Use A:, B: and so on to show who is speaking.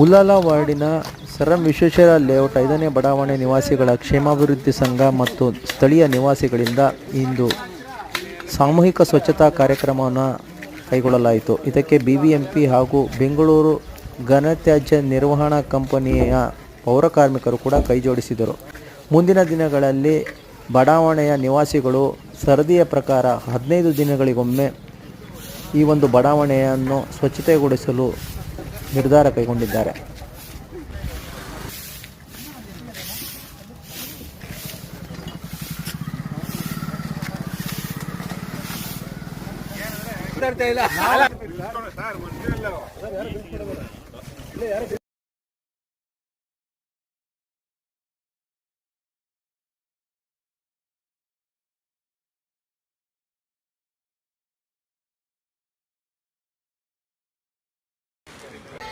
A: ಉಳ್ಳಾಲ ವಾರ್ಡಿನ sir M Vishweshwar layout 5ನೇ ಬಡಾವಣೆ ನಿವಾಸಿಗಳ ಕ್ಷೇಮಾಭಿವೃದ್ಧಿ ಸಂಘ ಮತ್ತು ಸ್ಥಳೀಯ ನಿವಾಸಿಗಳಿಂದ ಇಂದು ಸಾಮೂಹಿಕ ಸ್ವಚ್ಛತಾ ಕಾರ್ಯಕ್ರಮವನ್ನು ಕೈಗೊಳ್ಳಲಾಯಿತು. ಇದಕ್ಕೆ ಬಿಬಿಎಂಪಿ ಹಾಗೂ ಬೆಂಗಳೂರು ಘನತ್ಯಾಜ್ಯ ನಿರ್ವಹಣಾ ಕಂಪನಿಯ ಪೌರಕಾರ್ಮಿಕರು ಕೂಡ ಕೈಜೋಡಿಸಿದರು. ಮುಂದಿನ ದಿನಗಳಲ್ಲಿ ಬಡಾವಣೆಯ ನಿವಾಸಿಗಳು ಸರದಿಯ ಪ್ರಕಾರ 15 ದಿನಗಳಿಗೊಮ್ಮೆ ಈ ಒಂದು ಬಡಾವಣೆಯನ್ನು ಸ್ವಚ್ಛತೆಗೊಳಿಸಲು ನಿರ್ಧಾರ ಕೈಗೊಂಡಿದ್ದಾರೆ.